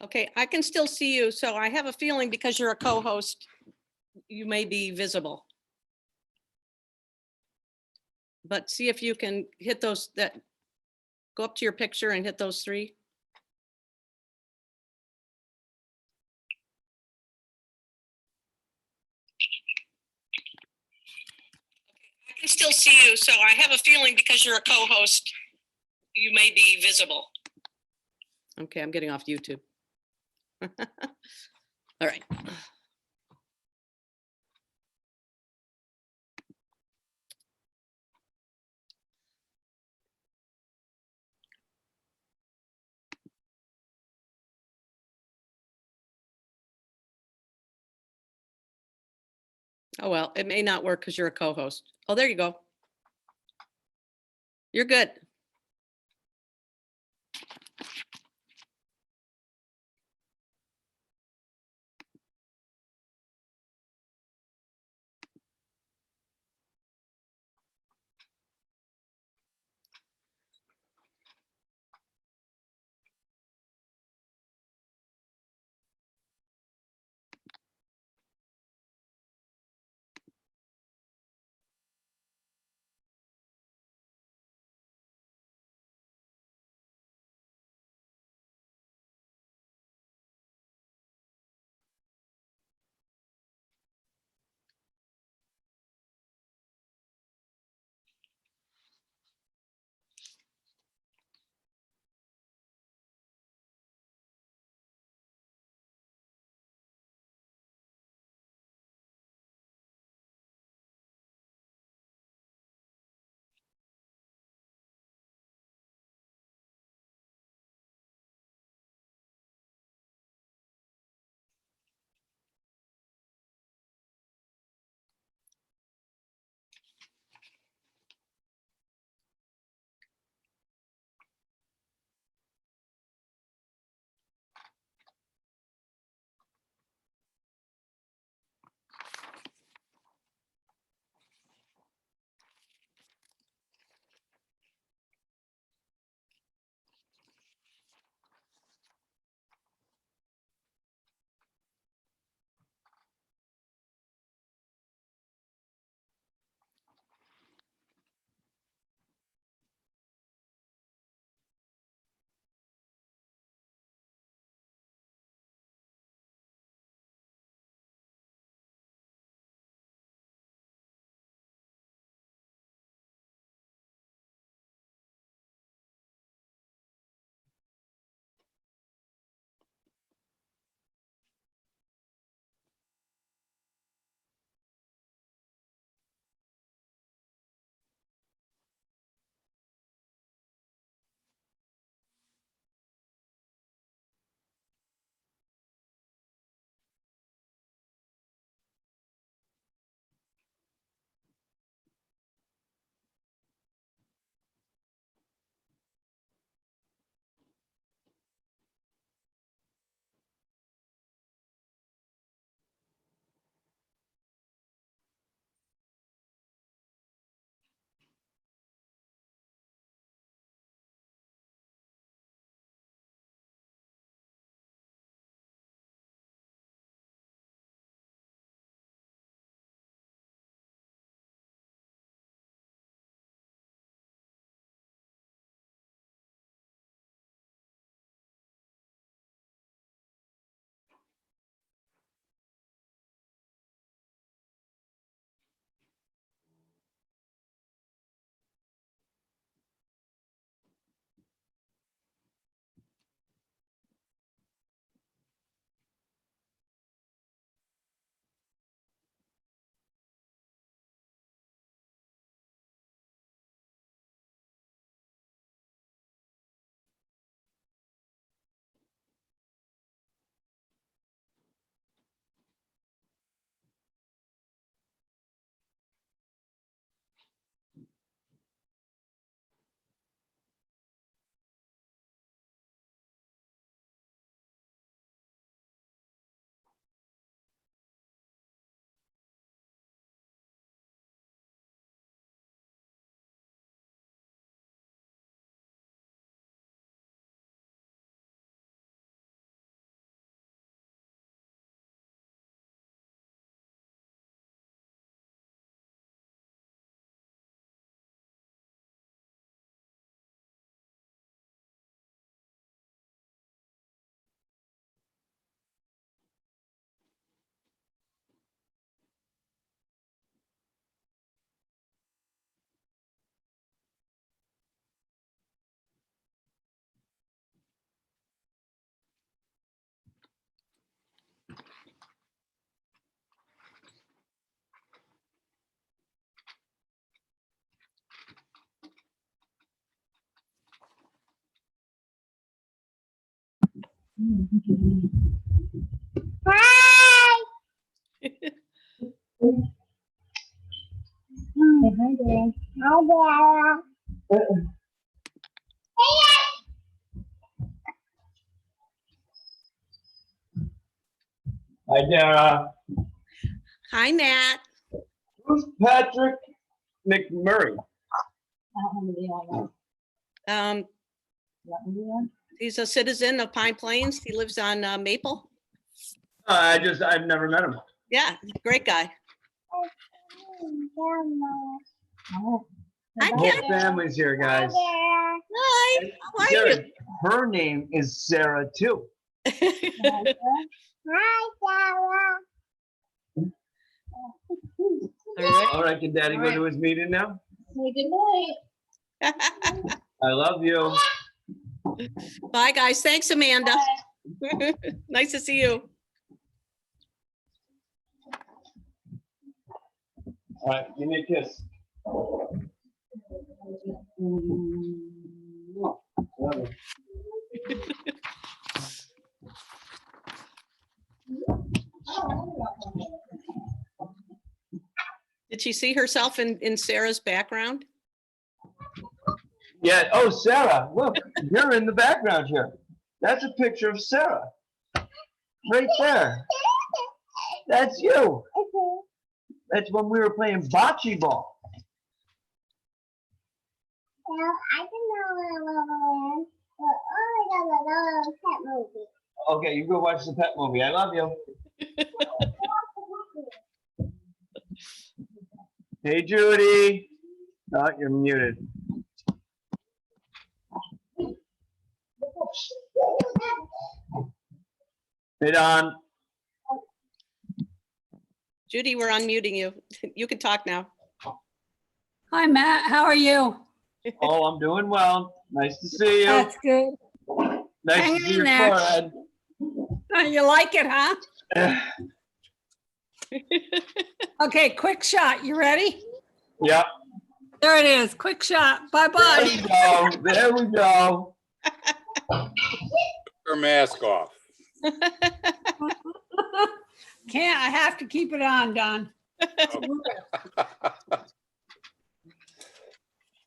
Okay, I can still see you, so I have a feeling because you're a co-host, you may be visible. But see if you can hit those go up to your picture and hit those three. I can still see you, so I have a feeling because you're a co-host, you may be visible. Okay, I'm getting off YouTube. All right. Oh, well, it may not work because you're a co-host. Oh, there you go. You're good. Hi. Hi there. Hi there. Hi, Dara. Hi, Nat. Who's Patrick McMurray? Um, he's a citizen of Pine Plains. He lives on Maple. I've never met him. Yeah, great guy. Hi, The whole Ken. family's here, guys. Hi. How are Sarah, her name is Sarah too. you? All right. All right, can Daddy go to his meeting now? Good night. I love you. Bye, guys. Thanks, Amanda. Nice to see you. All right, give me a kiss. Love you. Did she see herself in Sarah's background? Yeah. Oh, Sarah, look, you're in the background here. That's a picture of Sarah. Right there. That's you. That's when we were playing bocce ball. Well, I can know Legoland, but oh, I got a pet movie. Okay, you go watch the pet movie. I love you. Hey, Judy. Oh, you're muted. Hey, Don. Judy, we're unmuting you. You can talk now. Hi, Matt. How are you? Oh, I'm doing well. Nice to see you. That's good. Nice hang to see in your there. forehead. You like it, huh? Okay, quick shot. You ready? Yep. There it is. Quick shot. There Bye-bye. we go. There we go. Her mask off. Can't, I have to keep it on, Don. I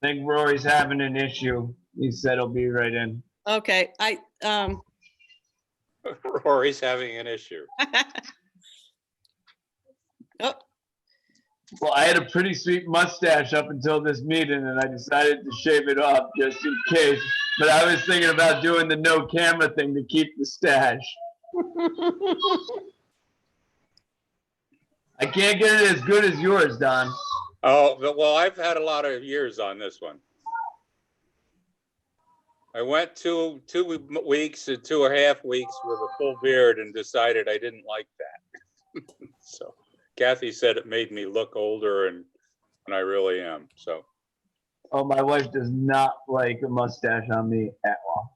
think Rory's having an issue. He said he'll be right in. Okay, Rory's having an issue. oh, Well, I had a pretty sweet mustache up until this meeting, and I decided to shave it off just in case. But I was thinking about doing the no camera thing to keep the stash. I can't get it as good as yours, Don. Oh, well, I've had a lot of years on this one. I went two weeks and 2.5 weeks with a full beard and decided I didn't like that. So Kathy said it made me look older, and I really am. So. Oh, my wife does not like a mustache on me at all.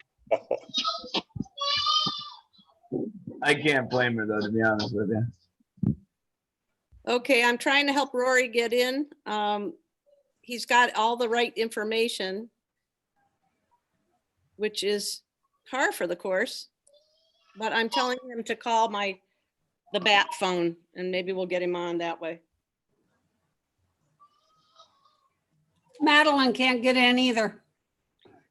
I can't blame her, though, to be honest with you. okay, I'm trying to help Rory get in. He's got all the right information, which is par for the course, but I'm telling him to call the bat phone, and maybe we'll get him on that way. Madeline can't get in either.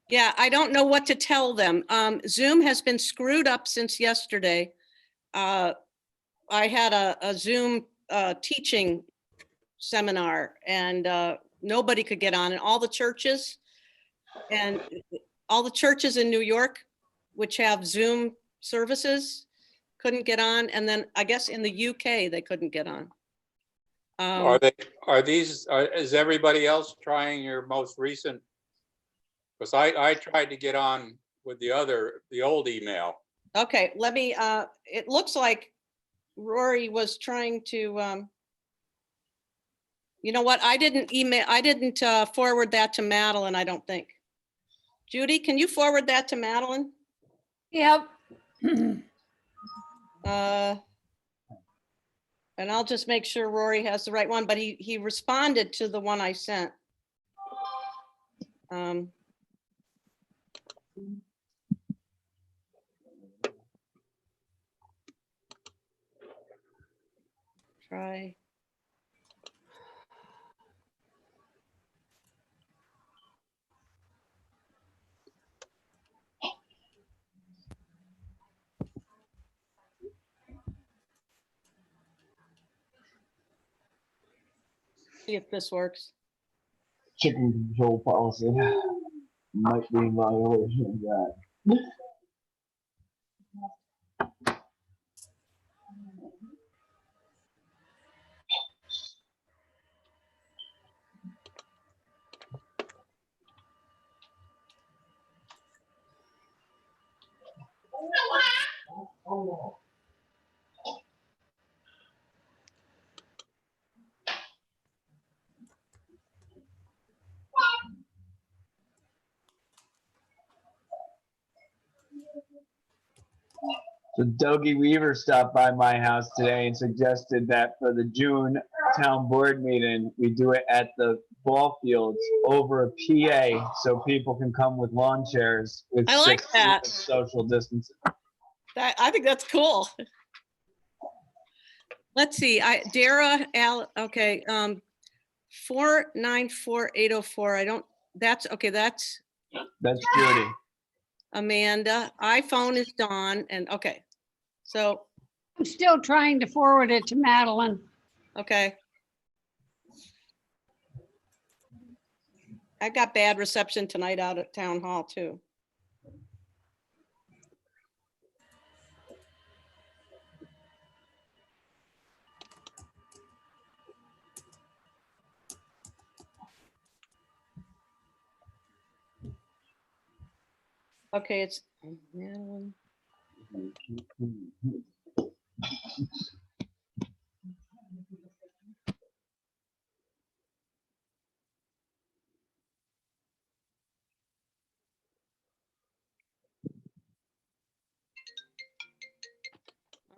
Yeah, I don't know what to tell them. Zoom has been screwed up since yesterday. I had a Zoom teaching seminar, and nobody could get on, and all the churches in New York, which have Zoom services, couldn't get on. And then I guess in the UK, they couldn't get on. Is everybody else trying your most recent? Because I tried to get on with the old email. Okay, let me, it looks like Rory was trying to, you know what? I didn't forward that to Madeline, I don't think. Judy, can you forward that to Madeline? Yep. And I'll just make sure Rory has the right one, but he responded to the one I sent. try. See if this works. Chicken control policy might be in violation of that. So Dougie Weaver stopped by my house today and suggested that for the June town board meeting, we do it at the ball fields over a PA so people can come with lawn chairs with I like 6 feet that. of social distancing. I think that's cool. Let's see, Dara, okay, 494804, I don't, that's, okay, that's That's Judy. Amanda. iPhone is Dawn, and, okay. So, I'm still trying to forward it to Madeline. okay. I got bad reception tonight out at town hall too. Okay, it's Madeline.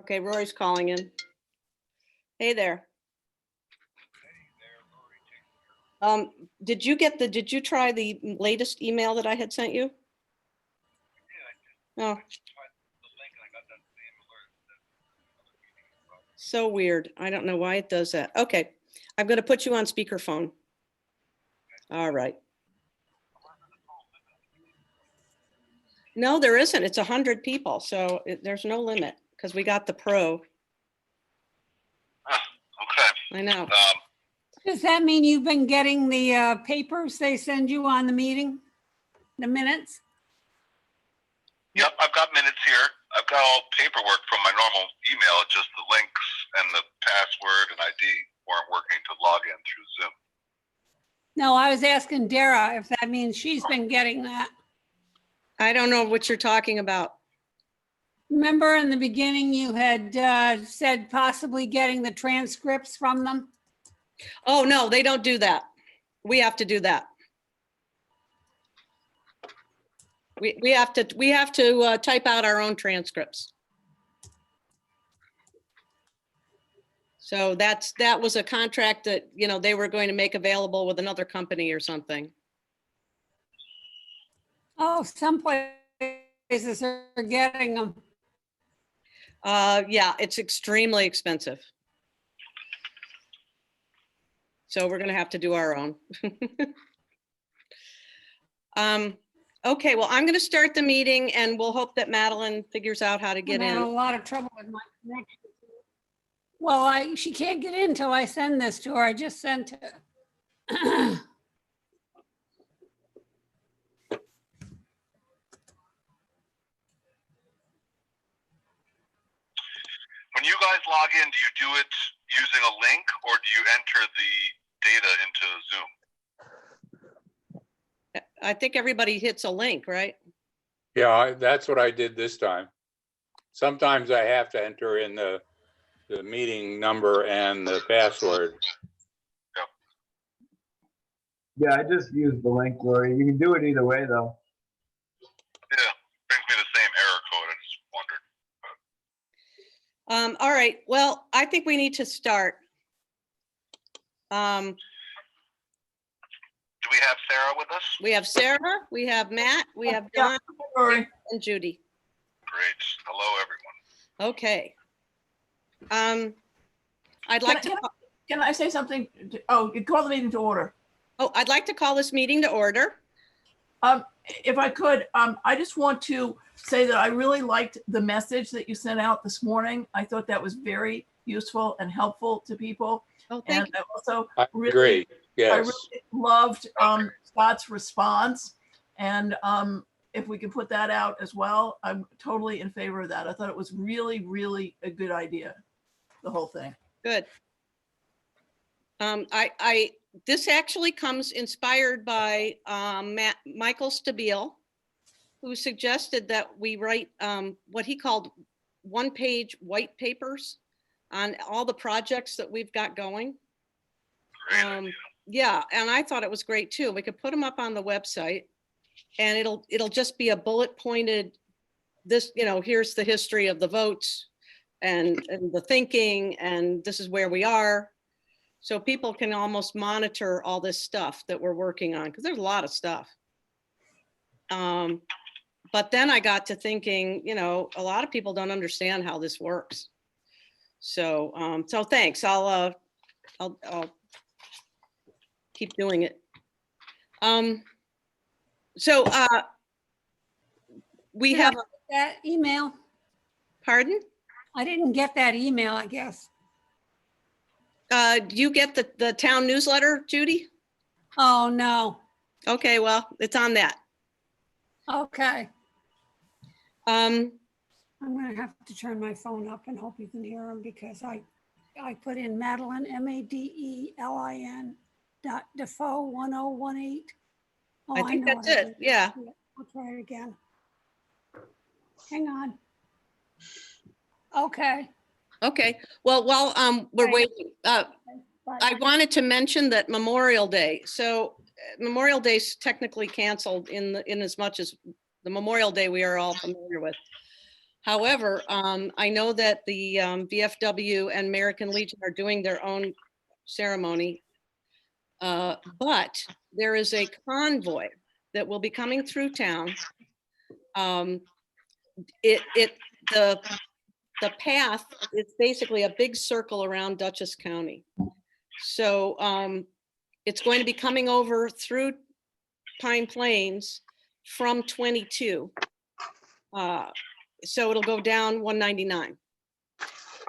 Okay, Rory's calling in. Hey there. Did you try the latest email that I had sent you? Oh. So weird. I don't know why it does that. Okay, I'm gonna put you on speakerphone. All right. No, there isn't. It's 100 people, so there's no limit because we got the pro. Okay. I know. Does that mean you've been getting the papers they send you on the meeting? The minutes? Yep, I've got minutes here. I've got all paperwork from my normal email. It's just the links and the password and ID weren't working to log in through Zoom. No, I was asking Dara if that means she's been getting that. I don't know what you're talking about. Remember in the beginning, you had said possibly getting the transcripts from them? Oh, no, they don't do that. We have to do that. We have to type out our own transcripts. So that was a contract that, they were going to make available with another company or something. Oh, some places are getting them. Yeah, it's extremely expensive. So we're gonna have to do our own. Okay, well, I'm gonna start the meeting and we'll hope that Madeline figures out how to get I'm having a in. lot of trouble with my connection. Well, she can't get in till I send this to her. I just sent it. When you guys log in, do you do it using a link or do you enter the data into Zoom? I think everybody hits a link, right? Yeah, that's what I did this time. Sometimes I have to enter in the meeting number and the password. Yeah, I just used the link, Lori. You can do it either way, though. Yeah, brings me the same error code. I just wondered. All right, well, I think we need to start. Do we have Sarah with us? We have Sarah, we have Matt, we have Don and Judy. Great. Hello, everyone. Okay. I'd like to, Can I say something? Oh, you call the meeting to order. I'd like to call this meeting to order. If I could, I just want to say that I really liked the message that you sent out this morning. I thought that was very useful and helpful to people. Oh, And thank you. I also I really, agree. I Yes. really loved Scott's response. And if we can put that out as well, I'm totally in favor of that. I thought it was really, really a good idea, the whole thing. Good. This actually comes inspired by Michael Stabile, who suggested that we write what he called one-page white papers on all the projects that we've got going. Great idea. Yeah, and I thought it was great too. We could put them up on the website and it'll just be a bullet pointed, this, here's the history of the votes and the thinking, and this is where we are. So people can almost monitor all this stuff that we're working on, because there's a lot of stuff. But then I got to thinking, a lot of people don't understand how this works. So, so thanks. I'll keep doing it. So we have, That email, pardon? I didn't get that email, I guess. Do you get the town newsletter, Judy? Oh, no. Okay, well, it's on that. Okay. Um, I'm gonna have to turn my phone up and hope you can hear him, because I put in Madeline, Madelin .Defoe 1018. Oh, I think know that's what I it, did. yeah. I'll try it again. Hang on. Okay. Okay, well, while we're Right. waiting, Bye. I wanted to mention that Memorial Day. So Memorial Day's technically canceled in as much as the Memorial Day we are all familiar with. However, I know that the VFW and American Legion are doing their own ceremony. But there is a convoy that will be coming through town. The path, it's basically a big circle around Dutchess County. So it's going to be coming over through Pine Plains from 22. So it'll go down 199.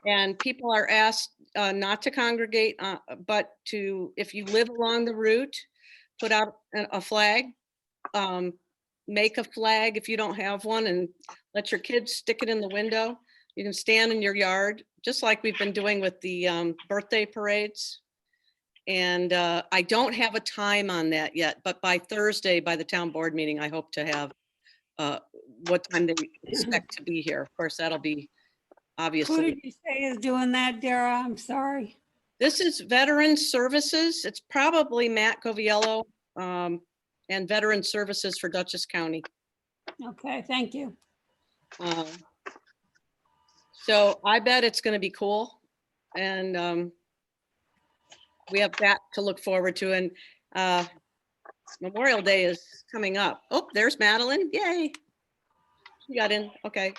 And people are asked not to congregate, but to, if you live along the route, put out a flag, make a flag if you don't have one, and let your kids stick it in the window. You can stand in your yard, just like we've been doing with the birthday parades. And I don't have a time on that yet, but by Thursday, by the town board meeting, I hope to have what time they expect to be here. Of course, that'll be Who obviously. did you say is doing that, Dara? I'm sorry. This is Veteran Services. It's probably Matt Coviello and Veteran Services for Dutchess County. Okay, thank you. So I bet it's going to be cool. And we have that to look forward to. And Memorial Day is coming up. Oh, there's Madeline. Yay. She got in. Okay.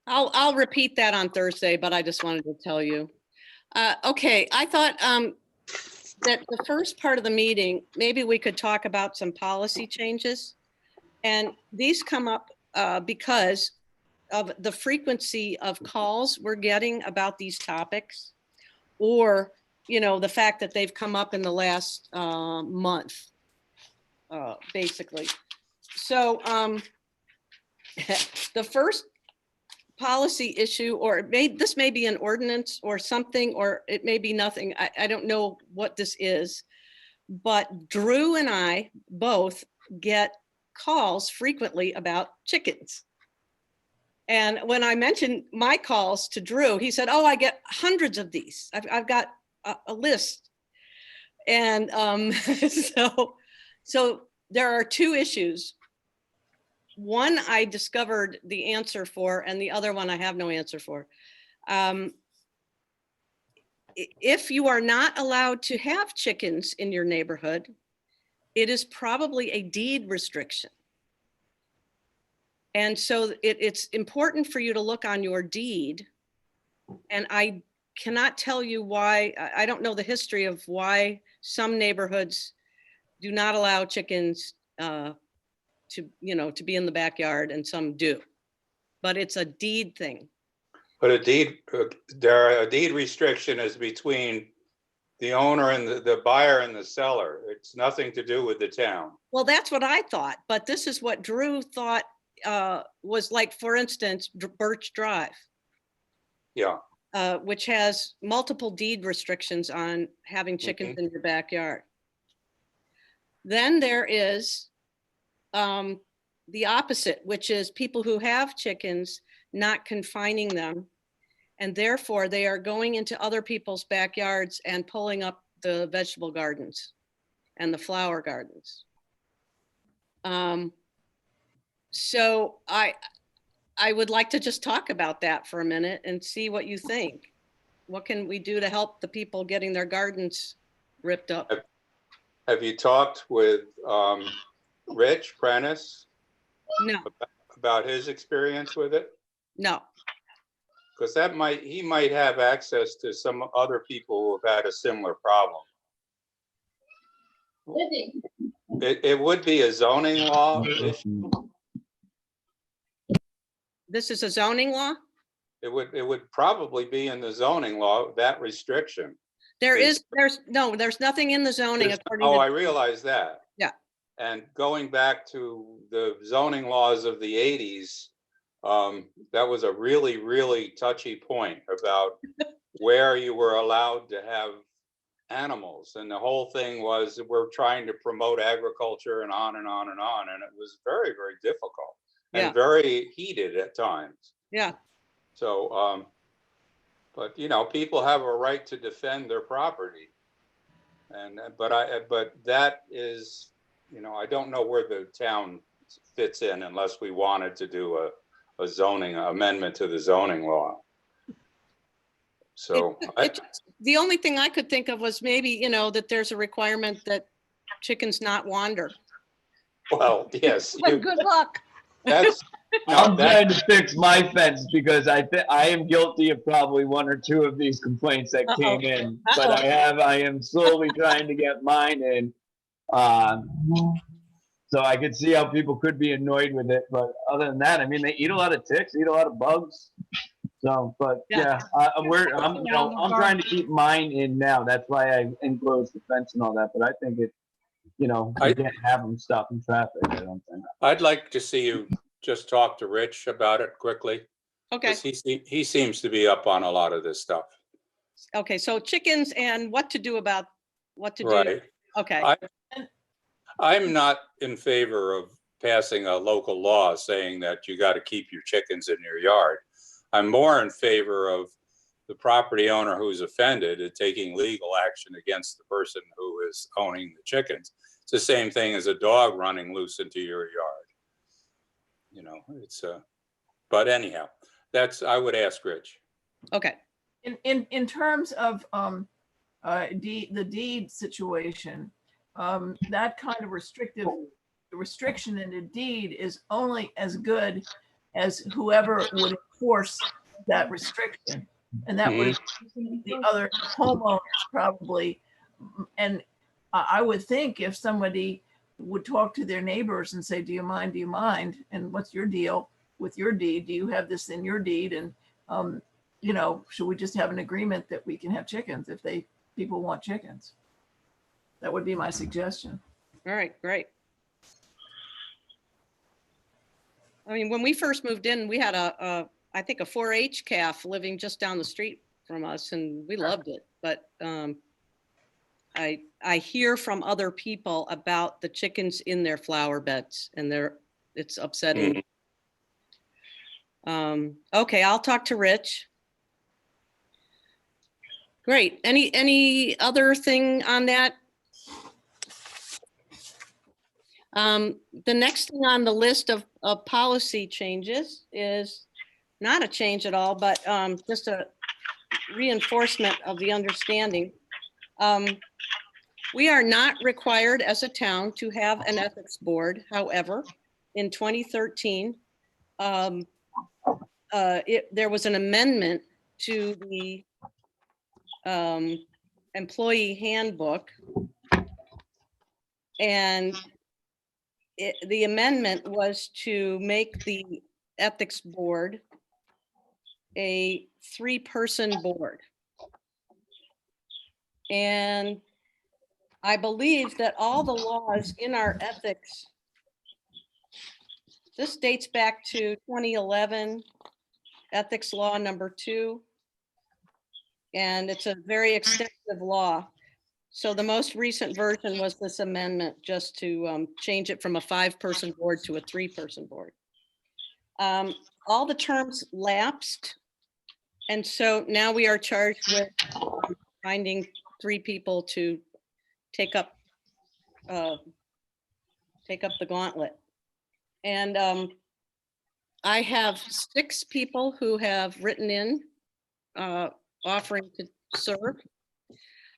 I'll repeat that on Thursday, but I just wanted to tell you. Okay, I thought that the first part of the meeting, maybe we could talk about some policy changes. And these come up because of the frequency of calls we're getting about these topics, or, the fact that they've come up in the last month, basically. So the first policy issue, or this may be an ordinance or something, or it may be nothing. I don't know what this is, but Drew and I both get calls frequently about chickens. And when I mentioned my calls to Drew, he said, "Oh, I get hundreds of these. I've got a list." And so there are two issues. One I discovered the answer for, and the other one I have no answer for. If you are not allowed to have chickens in your neighborhood, it is probably a deed restriction. And so it's important for you to look on your deed. And I cannot tell you why, I don't know the history of why some neighborhoods do not allow chickens to be in the backyard and some do. But it's a deed thing. But a deed restriction is between the owner and the buyer and the seller. It's nothing to do with the town. Well, that's what I thought, but this is what Drew thought was like, for instance, Birch Drive, Yeah, which has multiple deed restrictions on having chickens in your backyard. Then there is the opposite, which is people who have chickens not confining them. And therefore they are going into other people's backyards and pulling up the vegetable gardens and the flower gardens. So I would like to just talk about that for a minute and see what you think. What can we do to help the people getting their gardens ripped up? have you talked with Rich Prentice No, about his experience with it? no. Because he might have access to some other people who have had a similar problem. It would be a zoning law issue. This is a zoning law? It would probably be in the zoning law, that restriction. There's nothing in the zoning according Oh, I to, realize that. Yeah. And going back to the zoning laws of the 80s, that was a really, really touchy point about where you were allowed to have animals. And the whole thing was we're trying to promote agriculture and on and on and on. And it was very, very difficult and Yeah. very heated at times. yeah, So, but people have a right to defend their property. But that is, I don't know where the town fits in unless we wanted to do a zoning amendment to the zoning law. So the only thing I could think of was maybe, that there's a requirement that chickens not wander. well, yes, But good luck. that's, I'm that- trying to fix my fence because I am guilty of probably one or two of these complaints that came in, but I am slowly trying to get mine in. So I could see how people could be annoyed with it, but other than that, I mean, they eat a lot of ticks, eat a lot of bugs. So, but Yeah. I'm trying to keep mine in now. That's why I enclosed the fence and all that. But I think you can't have them stopping traffic. I don't think. I'd like to see you just talk to Rich about it quickly. Okay, 'Cause he seems to be up on a lot of this stuff. okay, so chickens and what to do. Right. Okay, I'm not in favor of passing a local law saying that you got to keep your chickens in your yard. I'm more in favor of the property owner who's offended and taking legal action against the person who is owning the chickens. It's the same thing as a dog running loose into your yard. But anyhow, I would ask Rich. okay, In terms of the deed situation, that kind of restriction in a deed is only as good as whoever would enforce that restriction. And that would be the other homeowners probably. And I would think if somebody would talk to their neighbors and say, do you mind? And what's your deal with your deed? Do you have this in your deed? And, should we just have an agreement that we can have chickens if people want chickens? That would be my suggestion. all right, great. I mean, when we first moved in, we had I think a 4-H calf living just down the street from us and we loved it. But I hear from other people about the chickens in their flower beds and it's upsetting. Okay, I'll talk to Rich. Great. Any other thing on that? The next thing on the list of policy changes is not a change at all, but just a reinforcement of the understanding. We are not required as a town to have an ethics board. However, in 2013, there was an amendment to the employee handbook. And the amendment was to make the ethics board a 3-person board. And I believe that all the laws in our ethics, this dates back to 2011, ethics law number 2. And it's a very extensive law. So the most recent version was this amendment, just to change it from a 5-person board to a 3-person board. All the terms lapsed. And so now we are charged with finding 3 people to take up the gauntlet. And I have 6 people who have written in offering to serve.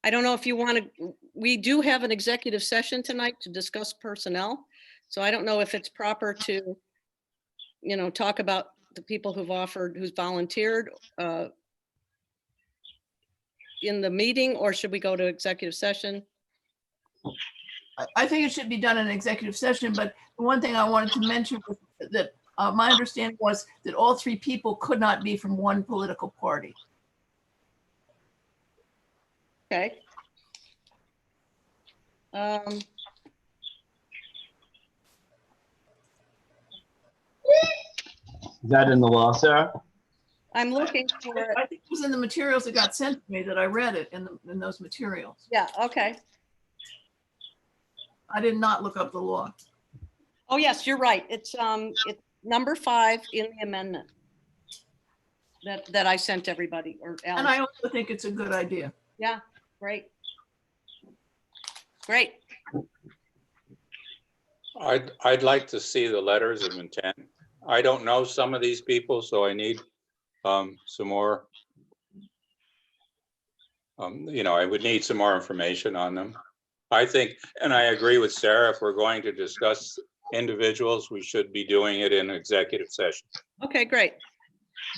I don't know if you want to, we do have an executive session tonight to discuss personnel. So I don't know if it's proper to, talk about the people who've offered, who's volunteered in the meeting, or should we go to executive session? I think it should be done in executive session, but the one thing I wanted to mention was that my understanding was that all 3 people could not be from one political party. Okay. Is that in the law, Sarah? I'm looking for it. I think it was in the materials that got sent to me that I read it in those materials. Yeah, okay. I did not look up the law. Oh, yes, you're right. It's number 5 in the amendment that I sent everybody, or And Alex. I also think it's a good idea. Yeah, great. Great. I'd like to see the letters of intent. I don't know some of these people, so I need some more. I would need some more information on them. I think, and I agree with Sarah, if we're going to discuss individuals, we should be doing it in executive session. Okay, great.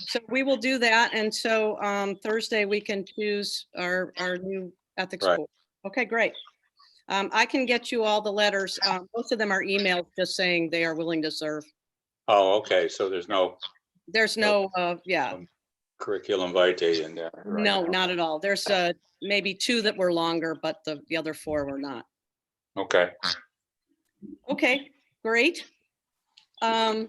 So we will do that. And so Thursday we can choose our new ethics Right. board. Okay, great. I can get you all the letters. Most of them are emailed just saying they are willing to serve. Oh, okay, so there's no There's no, yeah, curriculum vitae in there. right? no, not at all. There's maybe 2 that were longer, but the other 4 were not. Okay, Okay, great. Health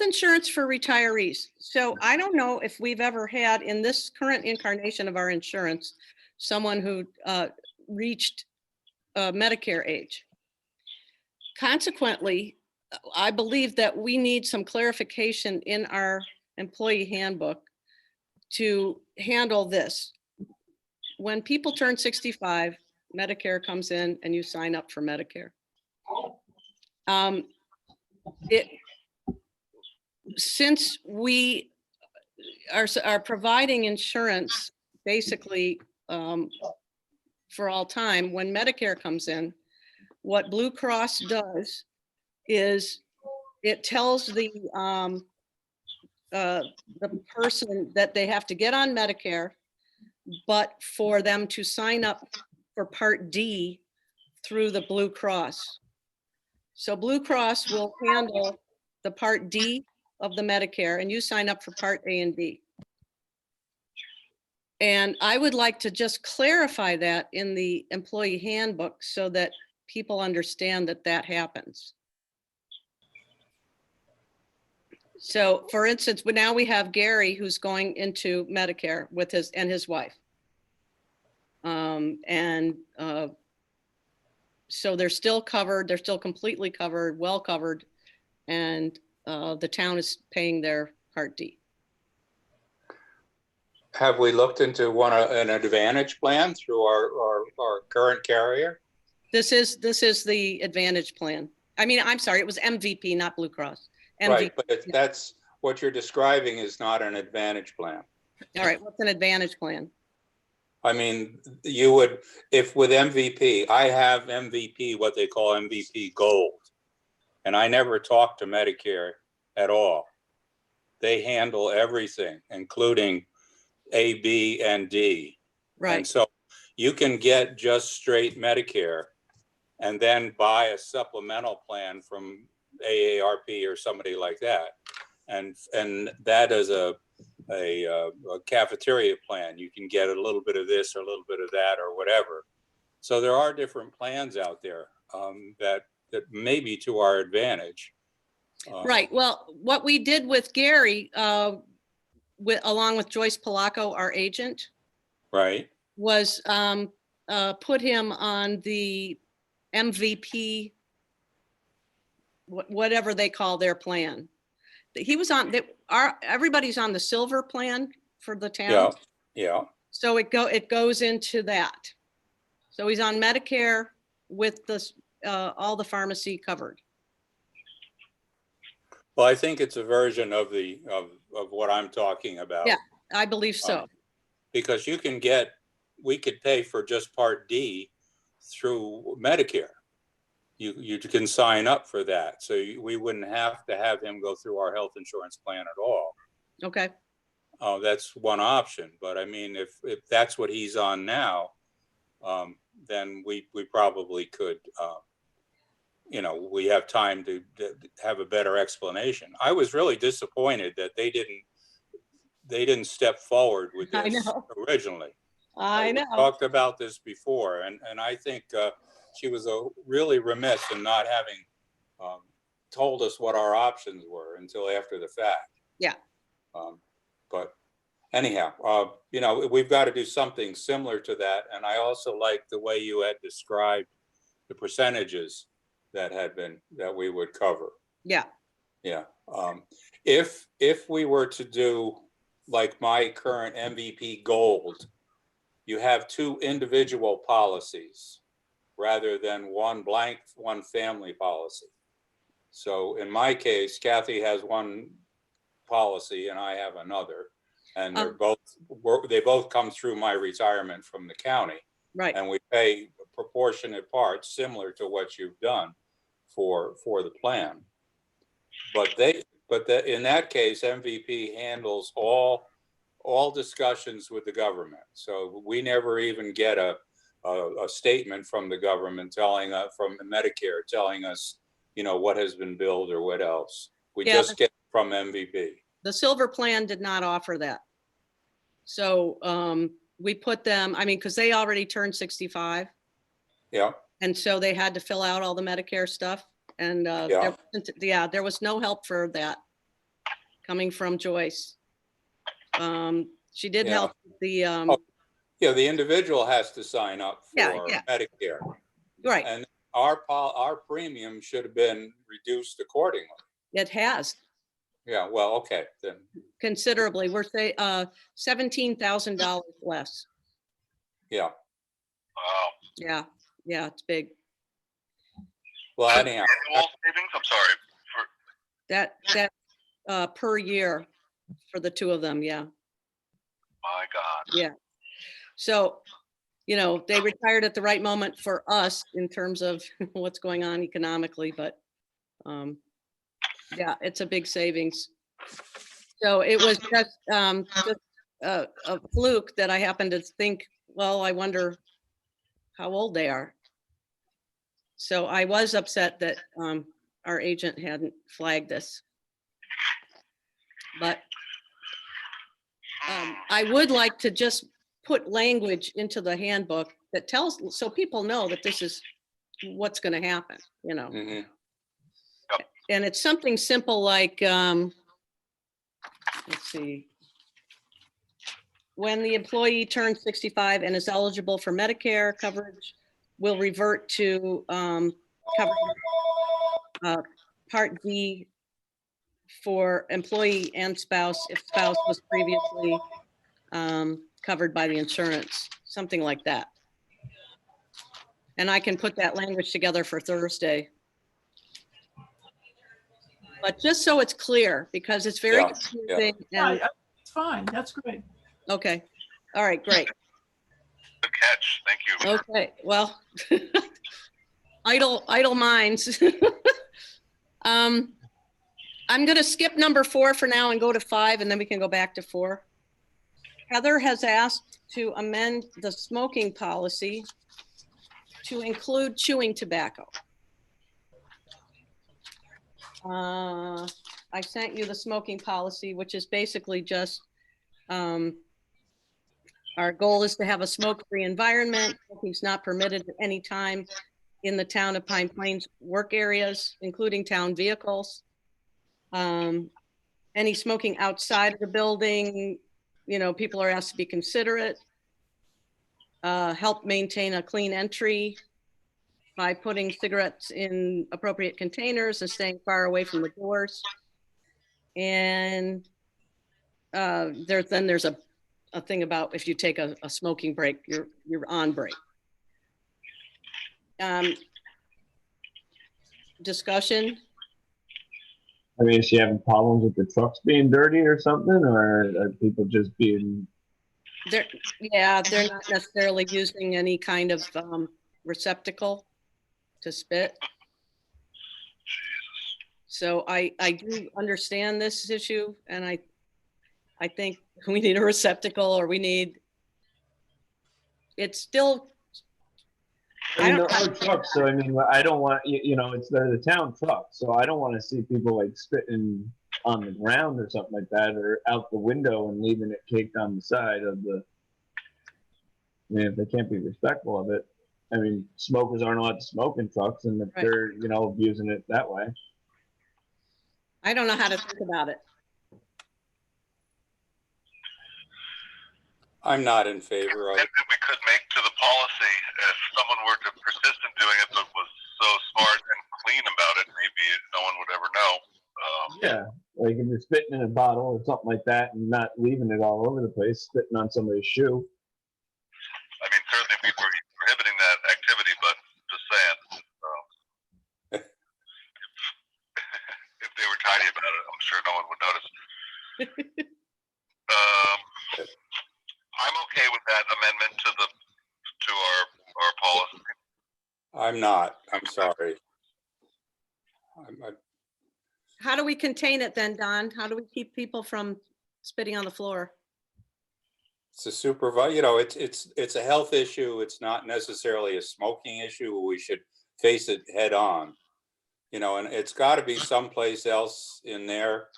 insurance for retirees. So I don't know if we've ever had in this current incarnation of our insurance, someone who reached Medicare age. Consequently, I believe that we need some clarification in our employee handbook to handle this. When people turn 65, Medicare comes in and you sign up for Medicare. Since we are providing insurance basically for all time, when Medicare comes in, what Blue Cross does is it tells the person that they have to get on Medicare, but for them to sign up for Part D through the Blue Cross. So Blue Cross will handle the Part D of the Medicare, and you sign up for Part A and B. And I would like to just clarify that in the employee handbook so that people understand that that happens. So for instance, now we have Gary who's going into Medicare with his wife. So they're still covered, they're still completely covered, well covered, and the town is paying their Part D. have we looked into an advantage plan through our current carrier? This is the Advantage plan. I mean, I'm sorry, it was MVP, not Blue Cross. MVP. Right, but that's what you're describing is not an advantage plan. All right, what's an Advantage plan? I mean, you would, if with MVP, I have MVP, what they call MVP Gold. And I never talk to Medicare at all. They handle everything, including A, B, and D. And Right, so you can get just straight Medicare and then buy a supplemental plan from AARP or somebody like that. And that is a cafeteria plan. You can get a little bit of this or a little bit of that or whatever. So there are different plans out there that may be to our advantage. right. Well, what we did with Gary, along with Joyce Polacco, our agent, Right. was put him on the MVP, whatever they call their plan. He was on, everybody's on the silver plan for the Yeah. town. Yeah. So it goes into that. So he's on Medicare with all the pharmacy covered. Well, I think it's a version of of what I'm talking about. Yeah. I believe so. Because we could pay for just Part D through Medicare. You can sign up for that. So we wouldn't have to have him go through our health insurance plan at all. Okay. That's one option. But I mean, if that's what he's on now, then we probably could, we have time to have a better explanation. I was really disappointed that they didn't step forward with I this know. originally. I We know. talked about this before, and I think she was really remiss in not having told us what our options were until after the fact. Yeah. But anyhow, we've got to do something similar to that. And I also like the way you had described the percentages that we would cover. Yeah. Yeah. If we were to do like my current MVP Gold, you have two individual policies rather than one family policy. So in my case, Kathy has one policy and I have another, and they both come through my retirement from the county, Right. and we pay proportionate parts similar to what you've done for the plan. But in that case, MVP handles all discussions with the government. So we never even get a statement from the government from Medicare telling us, what has been billed or what else. We just get from MVP. The silver plan did not offer that. So we put them, because they already turned 65. Yeah. And so they had to fill out all the Medicare stuff. And there was no help for that coming from Joyce. She did help the the individual has to sign up for Yeah. Medicare, right. and our premium should have been reduced accordingly. It has Yeah, well, okay, then. considerably. We're saying $17,000 less. Yeah. Wow. Yeah, it's big. Well, anyhow, Annual savings, I'm sorry, That per year for the two of them. Yeah. my God. Yeah. So, they retired at the right moment for us in terms of what's going on economically, but it's a big savings. So it was just a fluke that I happened to think, well, I wonder how old they are. So I was upset that our agent hadn't flagged this. But I would like to just put language into the handbook that tells, so people know that this is what's going to happen, mhm. And it's something simple like, let's see. When the employee turns 65 and is eligible for Medicare coverage, will revert to cover Part D for employee and spouse if spouse was previously covered by the insurance, something like that. And I can put that language together for Thursday. But just so it's clear, because it's very confusing. And, It's fine. That's great. okay. All right, great. Good catch. Thank you. Okay, well, idle minds. I'm going to skip number 4 for now and go to 5, and then we can go back to 4. Heather has asked to amend the smoking policy to include chewing tobacco. I sent you the smoking policy, which is basically just, our goal is to have a smoke-free environment. Smoking's not permitted at any time in the town of Pine Plains work areas, including town vehicles. Any smoking outside of the building, you know, people are asked to be considerate. Help maintain a clean entry by putting cigarettes in appropriate containers and staying far away from the doors. And there's a thing about if you take a smoking break, you're on break. Discussion. I mean, is she having problems with the trucks being dirty or something, or are people just being? They're not necessarily using any kind of receptacle to spit. So I do understand this issue, and I think we need a receptacle, or it's still. I mean, there are trucks, so I mean, I don't want, you know, they're the town trucks, so I don't want to see people like spitting on the ground or something like that, or out the window and leaving it caked on the side of the. I mean, if they can't be respectful of it, I mean, smokers aren't allowed to smoke in trucks, and if Right. they're, you know, abusing it that way. I don't know how to think about it. I'm not in favor of it. Maybe we could make to the policy, if someone were to persist in doing it but was so smart and clean about it, maybe no one would ever know. Yeah, like if you're spitting in a bottle or something like that and not leaving it all over the place, spitting on somebody's shoe. I mean, certainly people are prohibiting that activity, but just saying. If they were tidy about it, I'm sure no one would notice. I'm okay with that amendment to our policy. I'm not. I'm sorry. How do we contain it then, Don? How do we keep people from spitting on the floor? It's a supervisor, you know, it's a health issue. It's not necessarily a smoking issue. We should face it head on. You know, and it's got to be someplace else in there.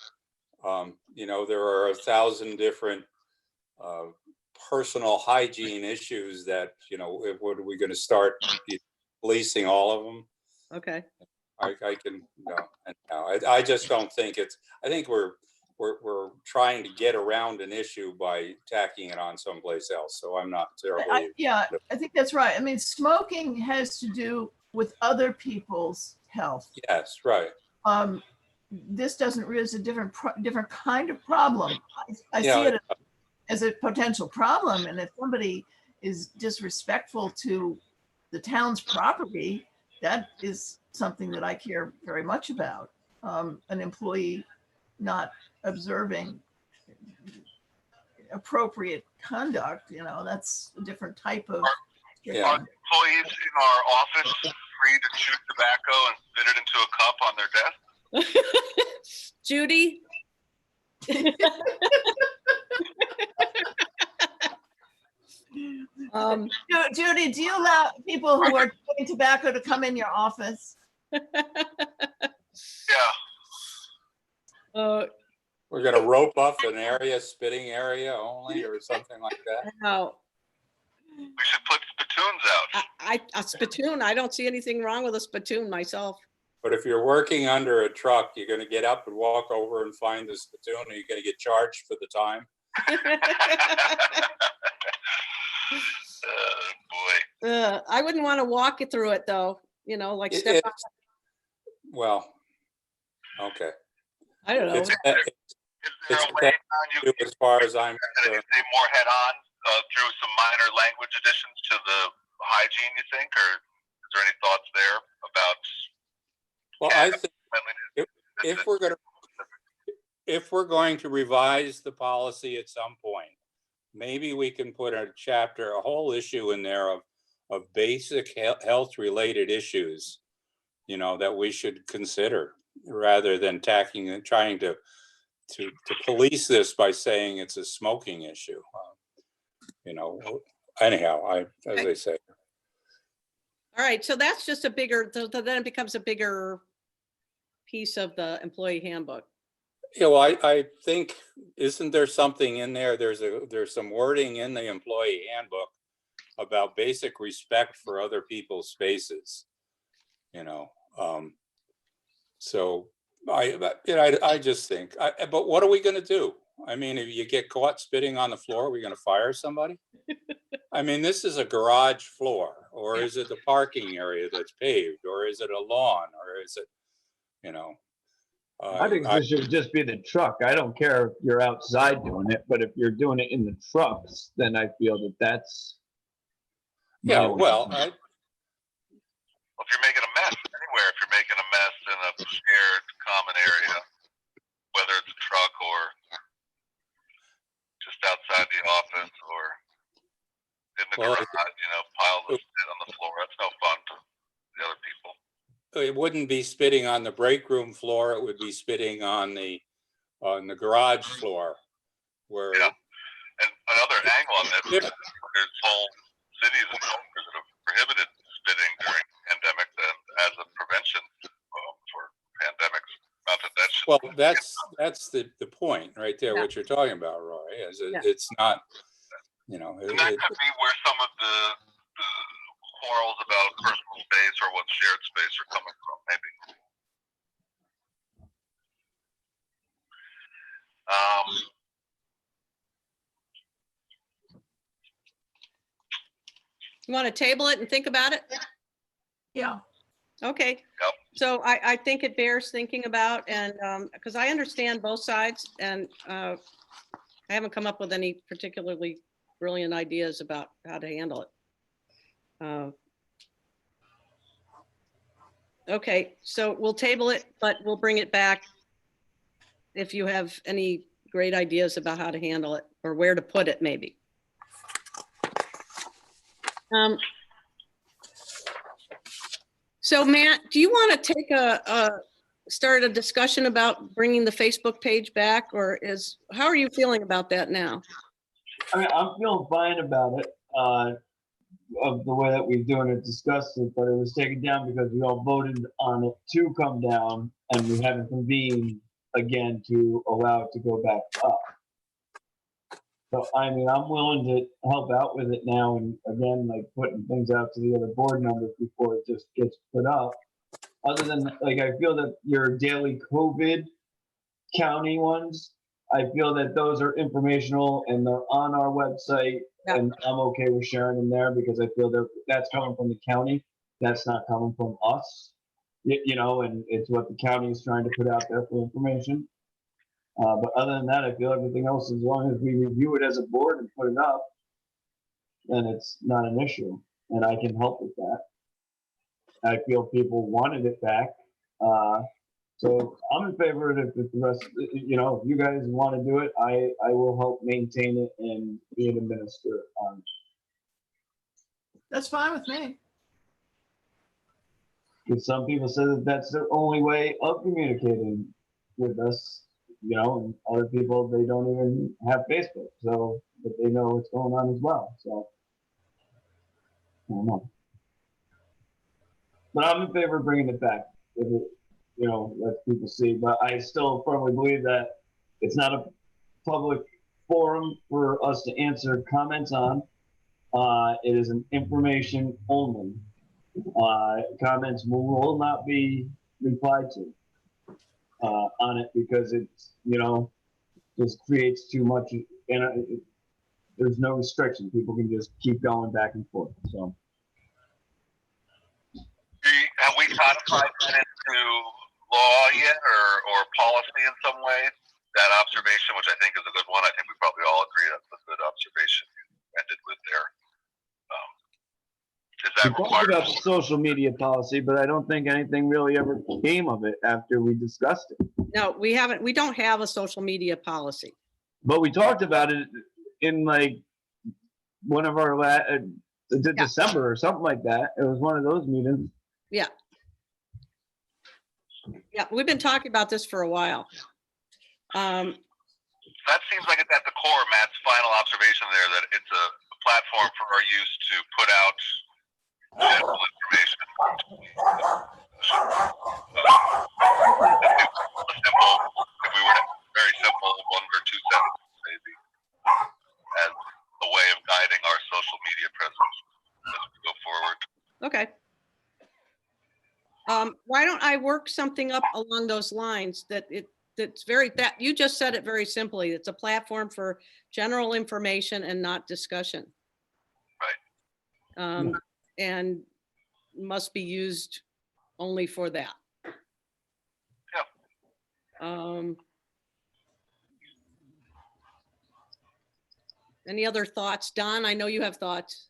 You know, there are 1,000 different personal hygiene issues that, you know, what are we going to start policing all of them? Okay. I can, no, I just don't think I think we're trying to get around an issue by tacking it on someplace else. So I'm not terribly. Yeah, I think that's right. I mean, smoking has to do with other people's health. Yes, right. This doesn't really, it's a different kind of problem. I see Yeah, it as a potential problem. And if somebody is disrespectful to the town's property, that is something that I care very much about. An employee not observing appropriate conduct, you know, that's a different type of. Yeah. Are employees in our office free to chew tobacco and spit it into a cup on their desk? Judy? Judy, do you allow people who are chewing tobacco to come in your office? Yeah. We're going to rope off an area, spitting area only, or something like that. No, We should put spittoons out. a spittoon, I don't see anything wrong with a spittoon myself. But if you're working under a truck, you're going to get up and walk over and find the spittoon, and you're going to get charged for the time. Boy. I wouldn't want to walk it through it though, you know, like It- step on, it's- Well, okay. I don't know. It's Is there It's a way you can as far as I'm say concerned. more head on through some minor language additions to the hygiene, you think? Or is there any thoughts there about Well, I think cleanliness? if we're going to revise the policy at some point, maybe we can put a whole issue in there of basic health related issues, you know, that we should consider. rather than tacking and trying to police this by saying it's a smoking issue. You know, anyhow, as I say. All right, so that's just a bigger, so then it becomes a bigger piece of the employee handbook. Yeah, well, I think, isn't there something in there? There's some wording in the employee handbook about basic respect for other people's spaces, you know. So I just think, but what are we gonna do? I mean, if you get caught spitting on the floor, are we gonna fire somebody? I mean, this is a garage floor, or is it the parking area that's paved, or is it a lawn, or is it, you know? I think this should just be the truck. I don't care if you're outside doing it, but if you're doing it in the trucks, then I feel that that's. Yeah, my well, opinion. Well, if you're making a mess anywhere, if you're making a mess in a shared common area, whether it's a truck or just outside the office or in the Well, garage, you know, piles of shit on the floor, that's no fun to the other people. it wouldn't be spitting on the break room floor. It would be spitting on the garage floor, where. Yeah. And another angle on this, Yeah. there's whole cities and countries that have prohibited spitting during pandemics and as a prevention for pandemics. Not that that should. Well, that's the point right there. Yeah. What you're talking about, Roy, is Yeah. it's not, you know. And that could be where some of the quarrels about personal space or what's shared space are coming from, maybe. You want to table it and think about it? Yeah, Okay. Yep. So I think it bears thinking about, and because I understand both sides, and I haven't come up with any particularly brilliant ideas about how to handle it. Okay, so we'll table it, but we'll bring it back if you have any great ideas about how to handle it or where to put it, maybe. So Matt, do you want to take start a discussion about bringing the Facebook page back, or how are you feeling about that now? I mean, I'm feeling fine about it, of the way that we've doing it, discussed it, but it was taken down because we all voted on it to come down, and we haven't convened again to allow it to go back up. So, I mean, I'm willing to help out with it now, and again, like putting things out to the other board members before it just gets put up. Other than, like, I feel that your daily COVID county ones, I feel that those are informational and they're on our website, Yeah. and I'm okay with sharing them there because I feel that that's coming from the county. That's not coming from us, you know, and it's what the county is trying to put out there for information. But other than that, I feel everything else, as long as we review it as a board and put it up, then it's not an issue, and I can help with that. I feel people wanted it back. So I'm in favor of it if the rest, you know, if you guys want to do it, I will help maintain it and be an administrator on it. that's fine with me. Because some people say that that's their only way of communicating with us, you know, and other people, they don't even have Facebook, so, but they know what's going on as well, so. I don't know. But I'm in favor of bringing it back, if it, you know, let people see, but I still firmly believe that it's not a public forum for us to answer comments on. It is an information only. Comments will not be replied to on it because it's, you know, just creates too much, and there's no restriction. People can just keep going back and forth, so. Have we codified that into law yet or policy in some way? That observation, which I think is a good one, I think we probably all agree that's a good observation you ended with there. Is We that talked required? about the social media policy, but I don't think anything really ever came of it after we discussed it. No, we don't have a social media policy. But we talked about it in like one of our December or something like that. It was one of those meetings. Yeah. Yeah, we've been talking about this for a while. That seems like it's at the core, Matt's final observation there, that it's a platform for our use to put out general information. A simple, if we were to, very simple, 1 or 2 sentences maybe, as a way of guiding our social media presence as we go forward. Okay. Why don't I work something up along those lines that's very, that you just said it very simply. It's a platform for general information and not discussion. Right. And must be used only for that. Any other thoughts? Don, I know you have thoughts.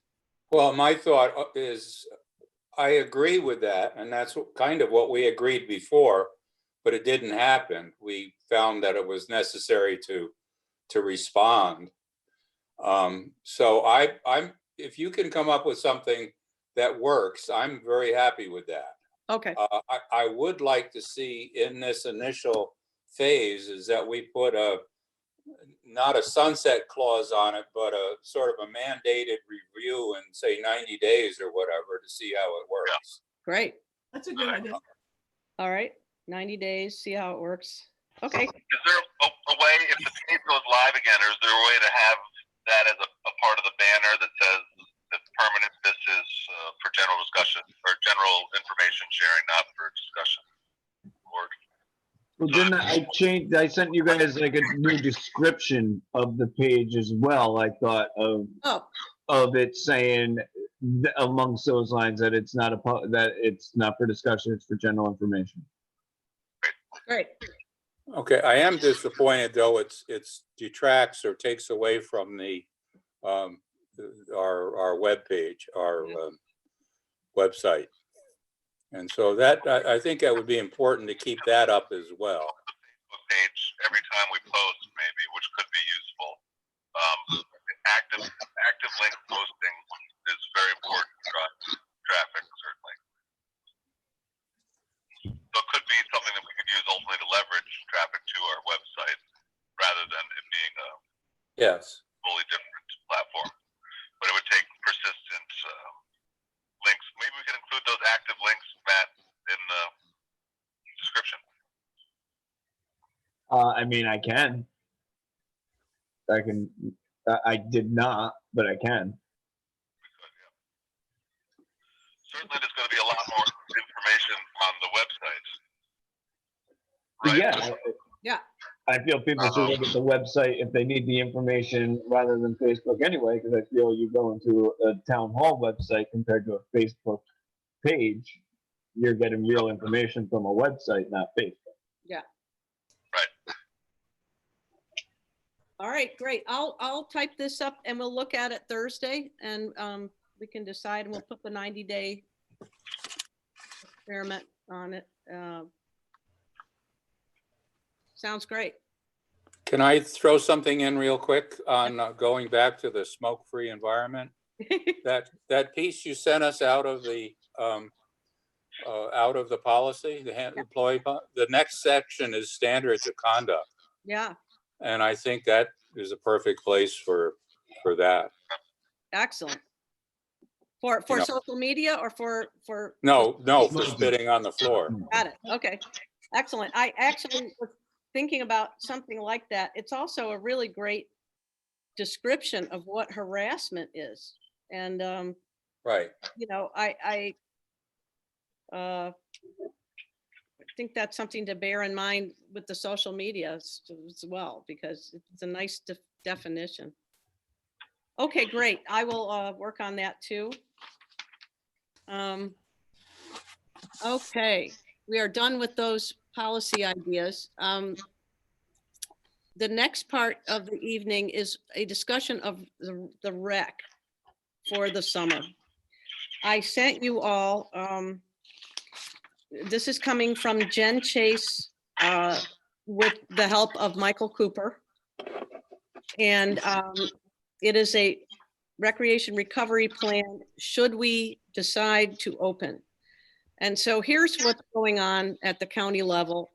Well, my thought is, I agree with that, and that's kind of what we agreed before, but it didn't happen. We found that it was necessary to respond. So I'm, if you can come up with something that works, I'm very happy with that. Okay, I would like to see in this initial phase is that we put not a sunset clause on it, but a sort of a mandated review in say 90 days or whatever to see how it works. great. That's a good idea. All right, 90 days, see how it works. Okay, Is there a way, if the page goes live again, or is there a way to have that as a part of the banner that says that permanent, this is for general discussion or general information sharing, not for discussion? Or Well, then I sent you guys like a new description of the page as well. I thought of it saying amongst those lines that it's not that it's not for discussion, it's for general information. great. Okay, I am disappointed though. It's detracts or takes away from the our webpage, our website. And so that, I think that would be important to keep that up as well. Facebook page every time we post, maybe, which could be useful. Active link posting is very important to drive traffic, certainly. So it could be something that we could use ultimately to leverage traffic to our website rather than it being a Yes. fully different platform. But it would take persistent links. Maybe we can include those active links, Matt, in the description. I mean, I can. I did not, but I can. Certainly there's going to be a lot more information on the website. Right? Yeah. Yeah. I feel people should look at the website if they need the information rather than Facebook anyway, because I feel you go into a town hall website compared to a Facebook page, you're getting real information from a website, not Facebook. Yeah. Right. All right, great. I'll type this up and we'll look at it Thursday and we can decide and we'll put the 90-day experiment on it. Sounds great. Can I throw something in real quick on going back to the smoke-free environment? That piece you sent us out of the policy, the next section is standards of conduct. Yeah, And I think that is a perfect place for that. excellent. For You know. social media or for? No, for spitting on the floor. Got it. Okay, excellent. I actually was thinking about something like that. It's also a really great description of what harassment is. And, Right. you know, I think that's something to bear in mind with the social media as well, because it's a nice definition. Okay, great. I will work on that too. Okay, we are done with those policy ideas. The next part of the evening is a discussion of the rec for the summer. I sent you all, this is coming from Jen Chase with the help of Michael Cooper. And it is a recreation recovery plan should we decide to open. And so here's what's going on at the county level.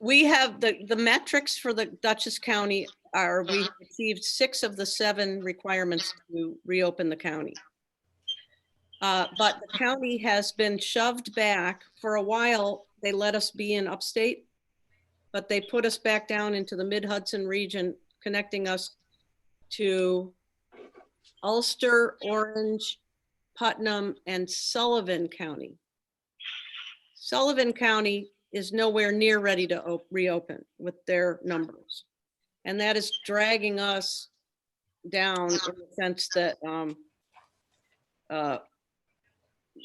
We have the metrics for the Dutchess County are, we achieved 6 of the 7 requirements to reopen the county. But the county has been shoved back. For a while, they let us be in upstate, but they put us back down into the Mid-Hudson region, connecting us to Ulster, Orange, Putnam, and Sullivan County. Sullivan County is nowhere near ready to reopen with their numbers. And that is dragging us down in the sense that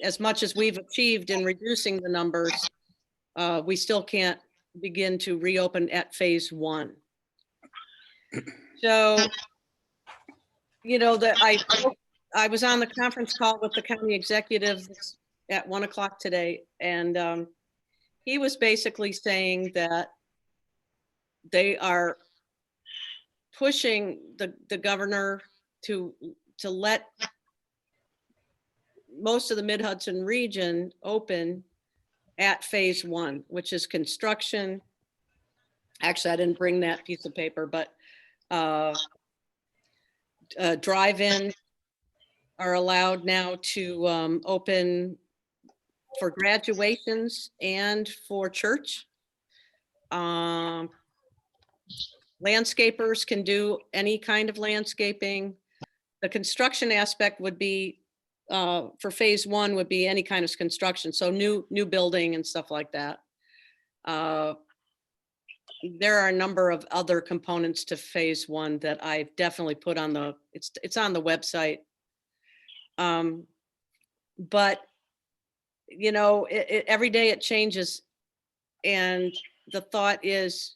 as much as we've achieved in reducing the numbers, we still can't begin to reopen at phase 1. So, you know, I was on the conference call with the county executive at 1 o'clock today, and he was basically saying that they are pushing the governor to let most of the Mid-Hudson region open at phase 1, which is construction. Actually, I didn't bring that piece of paper, but drive-in are allowed now to open for graduations and for church. Landscapers can do any kind of landscaping. The construction aspect would be, for phase 1 would be any kind of construction. So new building and stuff like that. There are a number of other components to phase 1 that I've definitely put on it's on the website. But you know, every day it changes. And the thought is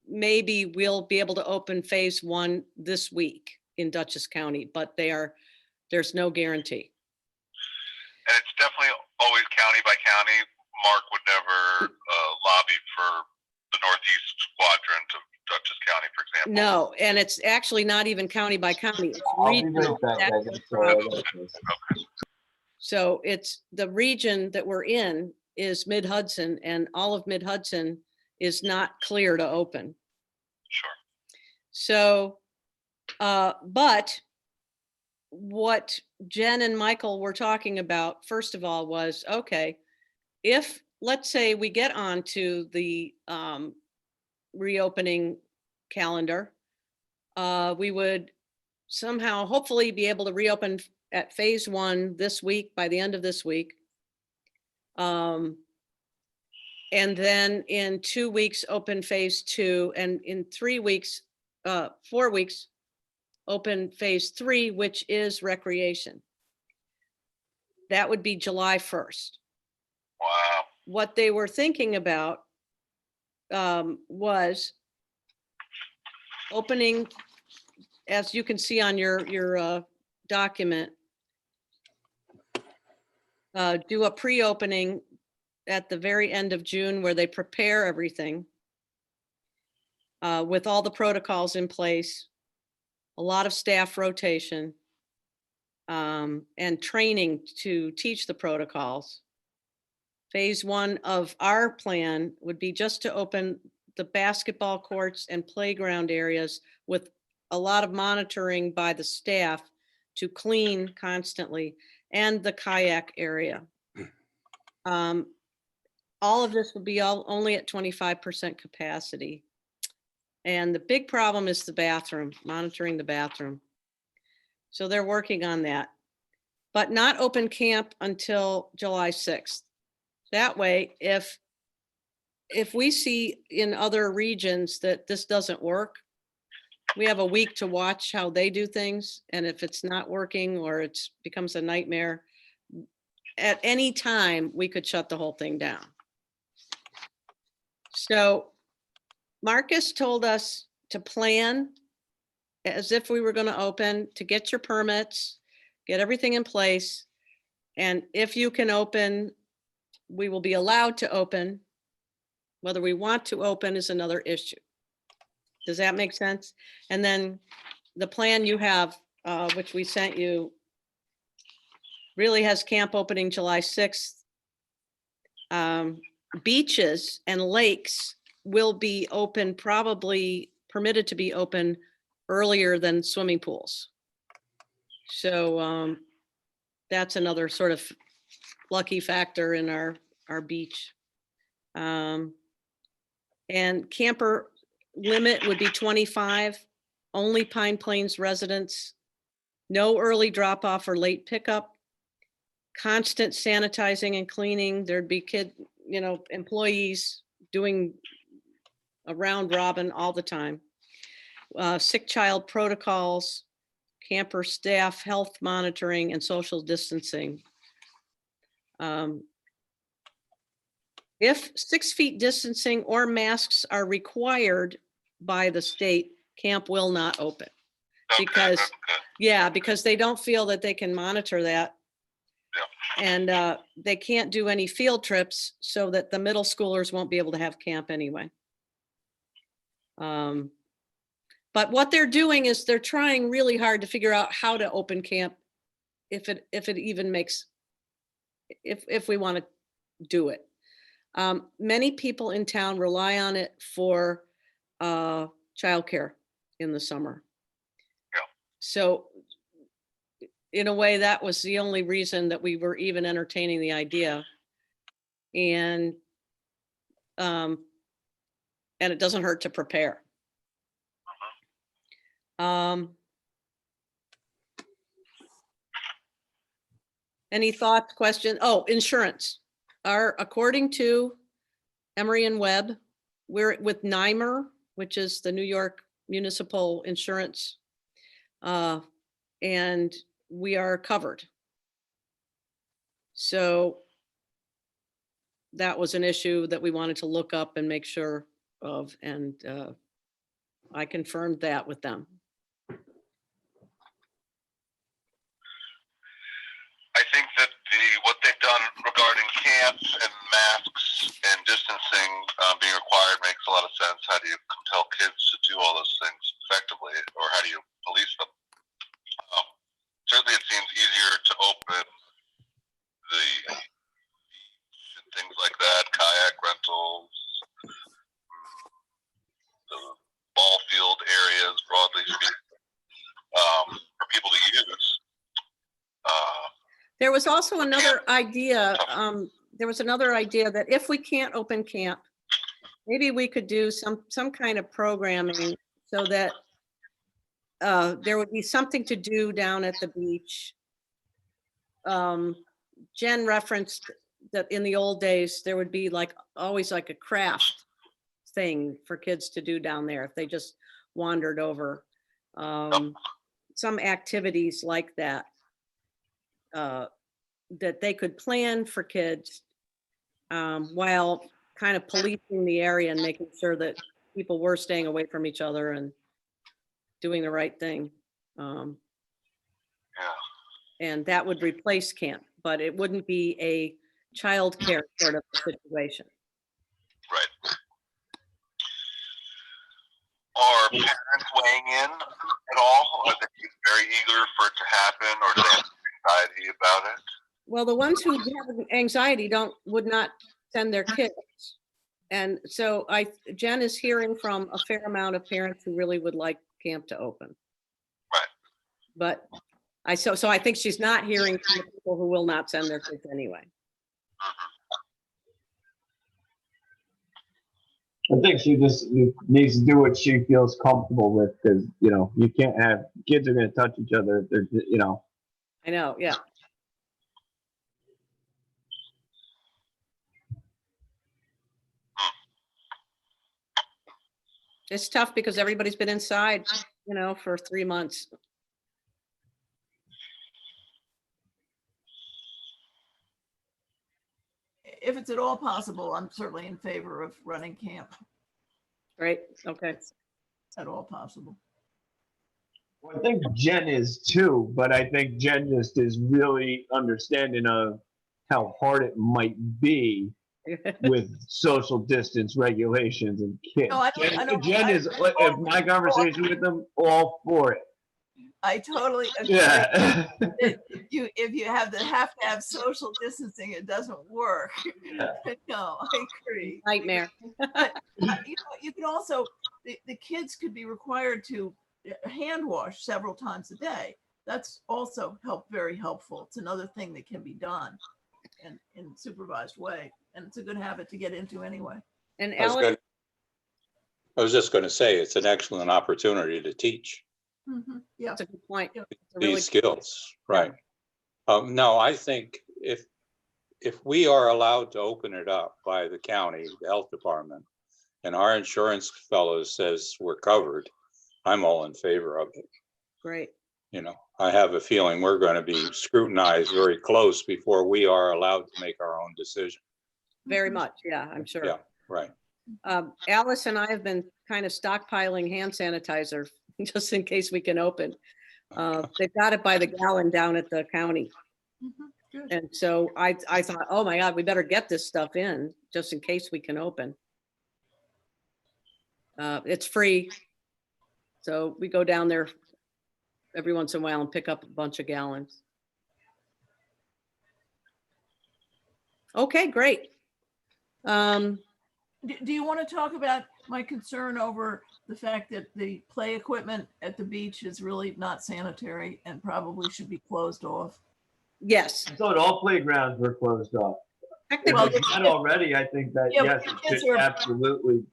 maybe we'll be able to open phase 1 this week in Dutchess County, but there's no guarantee. And it's definitely always county by county. Mark would never lobby for the northeast quadrant of Dutchess County, for example. No, and it's actually not even county by county. It's I'll be regional. right back. That's I the gotta throw problem. that out. So it's the region that we're in is Mid-Hudson, and all of Mid-Hudson is not clear to open. Sure. So, but what Jen and Michael were talking about, first of all, was, okay, if, let's say we get onto the reopening calendar, we would somehow, hopefully be able to reopen at phase 1 this week, by the end of this week. And then in 2 weeks, open phase 2, and in 4 weeks, open phase 3, which is recreation. That would be July 1st. Wow. What they were thinking about was opening, as you can see on your document, do a pre-opening at the very end of June where they prepare everything with all the protocols in place, a lot of staff rotation, and training to teach the protocols. Phase 1 of our plan would be just to open the basketball courts and playground areas with a lot of monitoring by the staff to clean constantly, and the kayak area. All of this would be only at 25% capacity. And the big problem is the bathroom, monitoring the bathroom. So they're working on that, but not open camp until July 6th. That way, if we see in other regions that this doesn't work, we have a week to watch how they do things. And if it's not working or it becomes a nightmare, at any time, we could shut the whole thing down. So Marcus told us to plan as if we were going to open, to get your permits, get everything in place. And if you can open, we will be allowed to open. Whether we want to open is another issue. Does that make sense? And then the plan you have, which we sent you, Really has camp opening July 6th. Beaches and lakes will be open, probably permitted to be open earlier than swimming pools. So that's another sort of lucky factor in our beach. And camper limit would be 25, only Pine Plains residents, no early drop off or late pickup, constant sanitizing and cleaning. There'd be employees doing a round robin all the time. Sick child protocols, camper staff, health monitoring, and social distancing. If 6 feet distancing or masks are required by the state, camp will not open. Okay, Because, that's good. yeah, because they don't feel that they can monitor that. And they can't do any field trips so that the middle schoolers won't be able to have camp anyway. But what they're doing is they're trying really hard to figure out how to open camp if it even makes, if we want to do it. Many people in town rely on it for childcare in the summer. Yeah. So in a way, that was the only reason that we were even entertaining the idea. And it doesn't hurt to prepare. Any thoughts, questions? Oh, insurance. According to Emery and Webb, we're with NYMER, which is the New York Municipal Insurance, and we are covered. So that was an issue that we wanted to look up and make sure of, and I confirmed that with them. I think that what they've done regarding camps and masks and distancing being required makes a lot of sense. How do you compel kids to do all those things effectively, or how do you police them? Certainly, it seems easier to open the beach and things like that, kayak rentals, the ball field areas, broadly speaking, for people to use. There was also another idea, that if we can't open camp, maybe we could do some kind of programming so that there would be something to do down at the beach. Jen referenced that in the old days, there would be always a craft thing for kids to do down there if they just wandered over. Some activities like that. That they could plan for kids while kind of policing the area and making sure that people were staying away from each other and doing the right thing. Yeah. And that would replace camp, but it wouldn't be a childcare sort of situation. Right. Are parents weighing in at all? Are they very eager for it to happen, or do they have anxiety about it? Well, the ones who have anxiety would not send their kids. And so Jen is hearing from a fair amount of parents who really would like camp to open. Right. But I think she's not hearing from the people who will not send their kids anyway. I think she just needs to do what she feels comfortable with, because you can't have kids are going to touch each other. They're I know, yeah. It's tough because everybody's been inside, for 3 months. If it's at all possible, I'm certainly in favor of running camp Right, okay. at all possible. Well, I think Jen is too, but I think Jen just is really understanding of how hard it might be with social distance regulations and kids. No, I don't- Jen is, if my conversation with them, all for it. I totally agree. Yeah. If you have to have social distancing, it doesn't work. No, I agree. Nightmare. You can also, the kids could be required to hand wash several times a day. That's also very helpful. It's another thing that can be done in supervised way. And it's a good habit to get into anyway. And I was Alex, gonna- I was just gonna say, it's an excellent opportunity to teach Yeah. that's a good point. It's a really- these skills, right? No, I think if we are allowed to open it up by the county, the health department, and our insurance fellows says we're covered, I'm all in favor of it. Great. You know, I have a feeling we're going to be scrutinized very close before we are allowed to make our own decision. Very much. Yeah, I'm sure. Yeah, right. Alice and I have been kind of stockpiling hand sanitizer just in case we can open. They've got it by the gallon down at the county. Good. And so I thought, oh my God, we better get this stuff in just in case we can open. It's free. So we go down there every once in a while and pick up a bunch of gallons. Okay, great. Do you want to talk about my concern over the fact that the play equipment at the beach is really not sanitary and probably should be closed off? Yes. I thought all playgrounds were closed off. If Technically, it's not already, I think that, Yeah, but yes, the it kids should are- absolutely.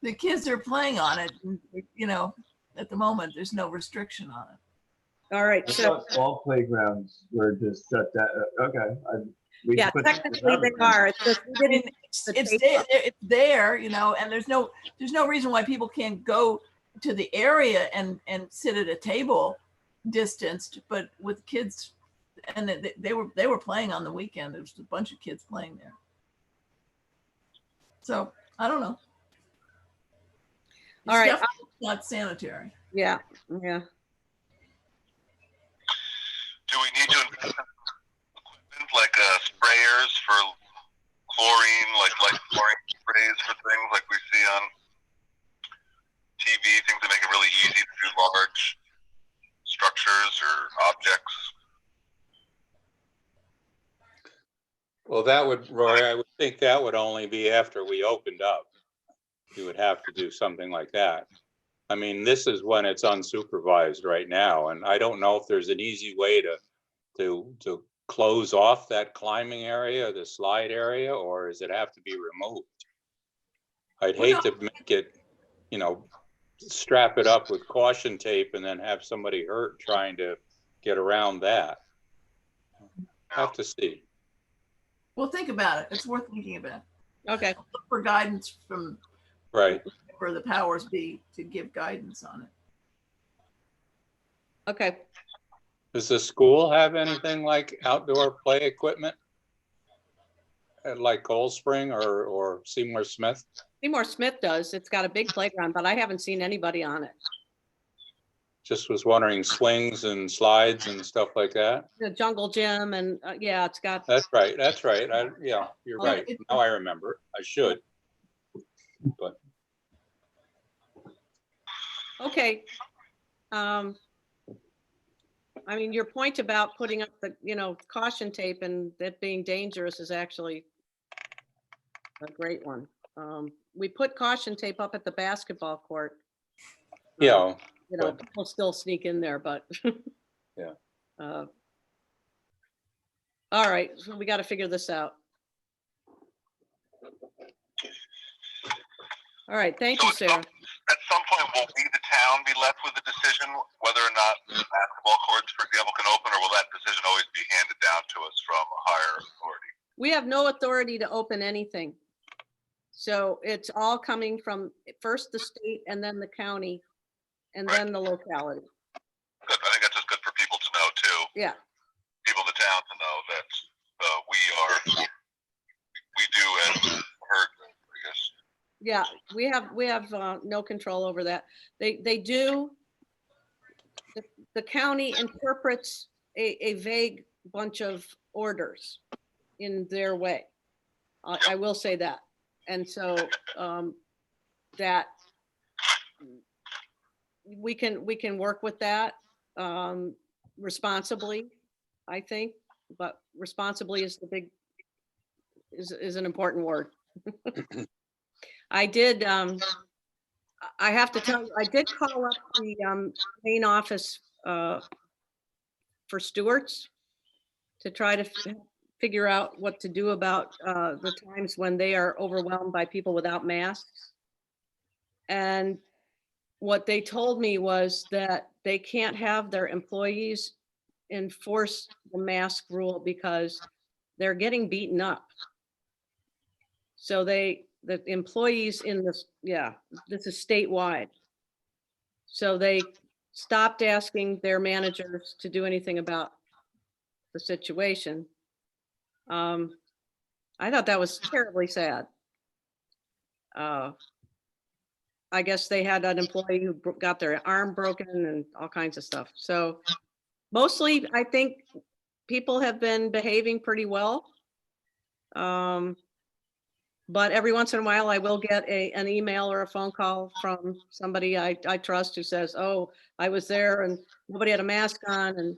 The kids are playing on it, and, you know, at the moment, there's no restriction on it. all right. I So thought all playgrounds were just shut down. Okay. we yeah, put that technically they down. are. It's just we I mean, didn't. it's there, you know, and there's no reason why people can't go to the area and sit at a table distanced, but with kids, and they were playing on the weekend. There was a bunch of kids playing there. So I don't know. It's All right. definitely not sanitary. Yeah, yeah. Do we need to invest in equipment like sprayers for chlorine, like chlorine sprays for things like we see on TV, things that make it really easy to do large structures or objects? Well, that would, Roy, I would think that would only be after we opened up. You would have to do something like that. I mean, this is when it's unsupervised right now, and I don't know if there's an easy way to close off that climbing area, the slide area, or does it have to be removed? I'd Well, hate to make it, you know, strap it up with caution tape and then have somebody hurt trying to get around that. Have to see. Well, think about it. It's worth thinking about. Okay. Look for guidance from Right. for the powers be to give guidance on it. Okay. Does the school have anything like outdoor play equipment? Like Cold Spring or Seymour Smith? Seymour Smith does. It's got a big playground, but I haven't seen anybody on it. Just was wondering, swings and slides and stuff like that? The jungle gym and yeah, it's got, That's right, that's right. Yeah, you're Oh, right. Now I remember. I should. But okay. I mean, your point about putting up the, caution tape and that being dangerous is actually a great one. We put caution tape up at the basketball court. yeah, Right. People still sneak in there, but. Yeah. All right, so we got to figure this out. All right, thank you, Sarah. At some point, will we, the town, be left with the decision whether or not basketball courts, for example, can open, or will that decision always be handed down to us from a higher authority? We have no authority to open anything. So it's all coming from first the state and then the county and then the locality. Good. I think that's just good for people to know too. Yeah, People in the town to know that we do as heard, I guess. yeah, we have no control over that. They do, the county interprets a vague bunch of orders in their way. I will say that. And so that we can work with that. responsibly, I think, but responsibly is is an important word. I did, I have to tell you, I did call up the main office for Stewart's to try to figure out what to do about the times when they are overwhelmed by people without masks. And what they told me was that they can't have their employees enforce the mask rule because they're getting beaten up. So the employees in this, yeah, this is statewide. So they stopped asking their managers to do anything about the situation. I thought that was terribly sad. I guess they had an employee who got their arm broken and all kinds of stuff. So mostly, I think people have been behaving pretty well. But every once in a while, I will get an email or a phone call from somebody I trust who says, oh, I was there and nobody had a mask on.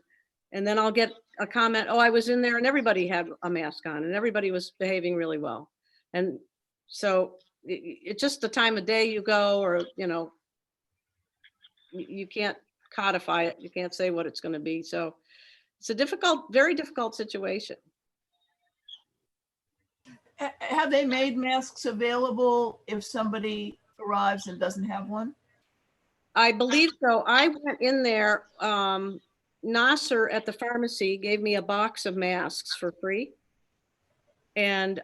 And then I'll get a comment, oh, I was in there and everybody had a mask on and everybody was behaving really well. And so it's just the time of day you go, or, you know, you can't codify it. You can't say what it's going to be. So it's a difficult, very difficult situation. Have they made masks available if somebody arrives and doesn't have one? I believe so. I went in there, Nasser at the pharmacy gave me a box of masks for free. And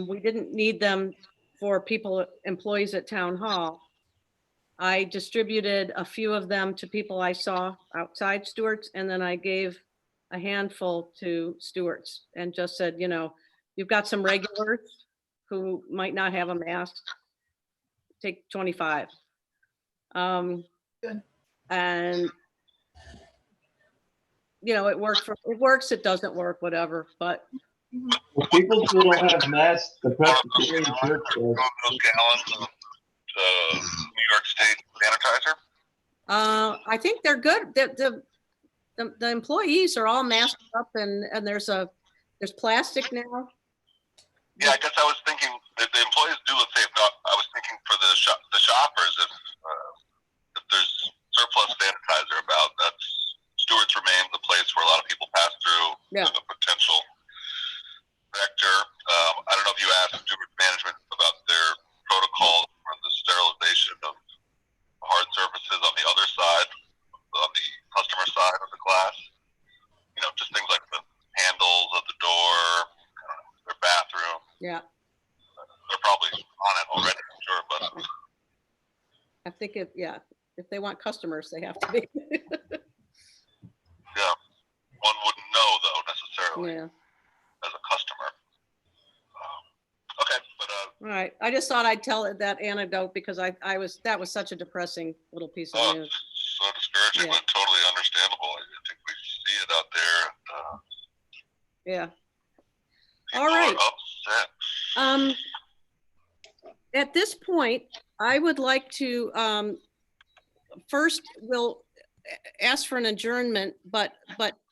we didn't need them for people, employees at town hall. I distributed a few of them to people I saw outside Stewart's, and then I gave a handful to Stewart's and just said, you know, you've got some regulars who might not have a mask, take 25. Good. And you know, it works, it doesn't work, whatever, but For people who don't have masks, the Presbyterian Church does. Those gallons of New York State sanitizer. I think they're good. The employees are all masked up and there's plastic now. Yeah, I guess I was thinking that the employees do look safe. No, I was thinking for the shoppers, if there's surplus sanitizer about, Stewart's remains a place where a lot of people pass through. Yeah. And a potential vector. I don't know if you asked Stewart's management about their protocols for the sterilization of hard surfaces on the other side, on the customer side of the glass. You know, just things like the handles of the door, their bathroom. Yeah, They're probably on it already, I'm sure, but I think if they want customers, they have to be. yeah, one wouldn't know though necessarily Yeah, as a customer. Okay, but all right. I just thought I'd tell that anecdote because that was such a depressing little piece of news. it's so discouraging, Yeah. but totally understandable. I think we see it out there. And, Yeah. people All right. are upset. At this point, I would like to, first we'll ask for an adjournment, but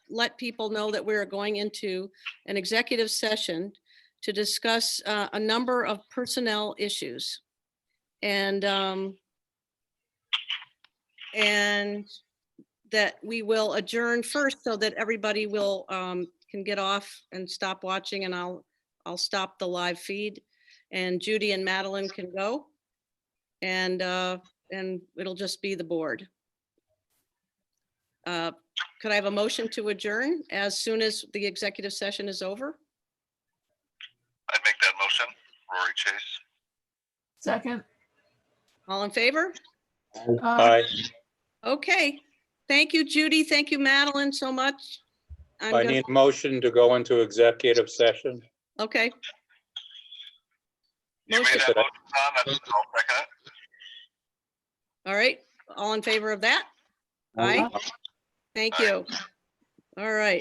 let people know that we're going into an executive session to discuss a number of personnel issues. And that we will adjourn first so that everybody will, can get off and stop watching, and I'll stop the live feed. And Judy and Madeline can go. And it'll just be the board. Could I have a motion to adjourn as soon as the executive session is over? I'd make that motion. Rory Chase. Second. All in favor? Aye. Okay. Thank you, Judy. Thank you, Madeline, so much. I'm I gonna- need a motion to go into executive session. Okay, You Motion. made that motion, Tom. I'll second it. all right. All in favor of that? Aye. Thank you. All right.